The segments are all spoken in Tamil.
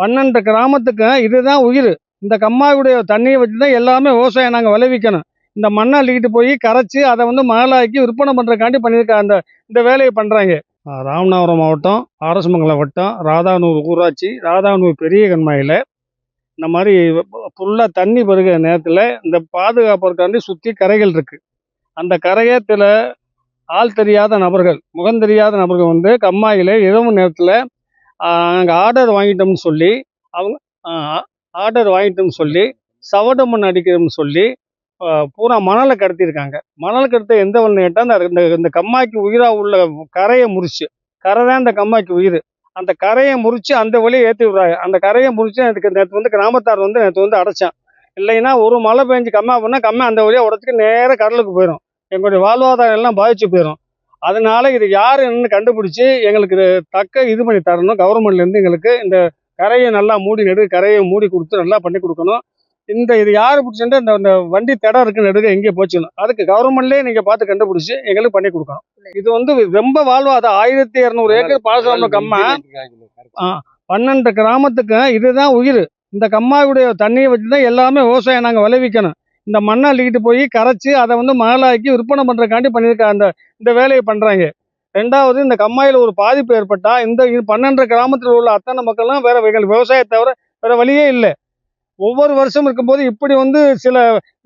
12 கிராமத்துக்கு இதுதான் உயிர். இந்த கம்மாயுடைய தண்ணியை வச்சு தான் எல்லாமே விவசாயம் நாங்கள் விளைவிக்கணும். இந்த மண்ணை அள்ளிக்கிட்டு போய் கரைச்சி அதை மணலாக்கி விற்பனை பண்ணுறதுக்காண்டி பண்ணியிருக்க இந்த வேலையை பண்ணுறாங்க. ராமநாதபுரம் மாவட்டம், ஆரஸ்மங்கலம் வட்டம், ராதானூர் ஊராட்சி, ராதானூர் பெரிய கண்மாயில் இந்த மாதிரி ஃபுல்லாக தண்ணி பெருகிற நேரத்தில் இந்த பாதுகாப்பதற்காண்டி சுற்றி கரைகள் இருக்குது. அந்த கரையத்தில் ஆள் தெரியாத நபர்கள், முகம் தெரியாத நபர்கள் கம்மாயில் இரவு நேரத்தில் நாங்கள் ஆர்டர் வாங்கிட்டோம்னு சொல்லி சவடு மண் அடிக்கிறோம்னு சொல்லி பூரா மணலை கடத்தியிருக்காங்க. மணல் கடத்த எந்த ஒன்று கேட்டால் இந்த கம்மாய்க்கு உயிராக உள்ள கரையை முறிச்சு, கரை தான் இந்த கம்மாய்க்கு உயிர். அந்த கரையை முறிச்சு அந்த வழியை ஏற்றி விடுறாங்க. அந்த கரையை முறிச்சு எனக்கு நேற்று கிராமத்தார் நேற்று அடைச்சான். இல்லைன்னா ஒரு மழை பெஞ்சு கம்மா பண்ணால் கம்மா அந்த வழியாக உடச்சிக்கு நேராக கடலுக்கு போயிடும். எங்களுடைய வாழ்வாதாரம் எல்லாம் பாதிச்சு போயிடும். அதனால இது யார் என்னன்னு கண்டுபிடிச்சி எங்களுக்கு தக்க இது பண்ணி தரணும். கவர்மெண்ட்லேருந்து எங்களுக்கு இந்த கரையை நல்லா கரையை மூடி கொடுத்து நல்லா பண்ணி கொடுக்கணும். இது யார் பிடிச்சிட்டு இந்த வண்டி தடம் இருக்குன்னு எடுக்க எங்கேயே போச்சுக்கணும். அதுக்கு கவர்மெண்ட்லேயே நீங்கள் பார்த்து கண்டுபிடிச்சி எங்களுக்கு பண்ணி கொடுக்கணும். இது ரொம்ப வாழ்வாதாரம். 1200 ஏக்கர் பாசன கம்மா, 12 கிராமத்துக்கு இதுதான் உயிர். இந்த கம்மாயுடைய தண்ணியை வச்சு தான் எல்லாமே விவசாயம் நாங்கள் விளைவிக்கணும். இந்த மண்ணை அள்ளிக்கிட்டு போய் கரைச்சி அதை மணலாக்கி விற்பனை பண்ணுறதுக்காண்டி பண்ணியிருக்க இந்த வேலையை பண்ணுறாங்க. ரெண்டாவது, இந்த கம்மாயில் ஒரு பாதிப்பு ஏற்பட்டால் இந்த 12 கிராமத்தில் உள்ள அத்தனை மக்கள்லாம் வேற விவசாயத்தை தவிர வேற வழியே இல்லை. ஒவ்வொரு வருஷம் இருக்கும்போது இப்படி சில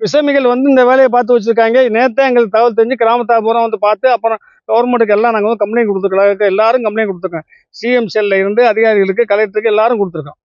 விசமிகள் இந்த வேலையை பார்த்து வச்சிருக்காங்க. நேற்றே எங்களுக்கு தகவல் தெரிஞ்சு கிராமத்தார் பூரா பார்த்து அப்புறம் கவர்மெண்ட்டுக்கு எல்லாம் நாங்கள் கம்ப்ளைண்ட் கொடுத்துருக்கோம். எல்லாரும் கம்ப்ளைண்ட் கொடுத்துருக்கோம். சிஎம் செல்ல இருந்து அதிகாரிகளுக்கு, கலெக்டருக்கு எல்லாரும் கொடுத்துருக்கோம்.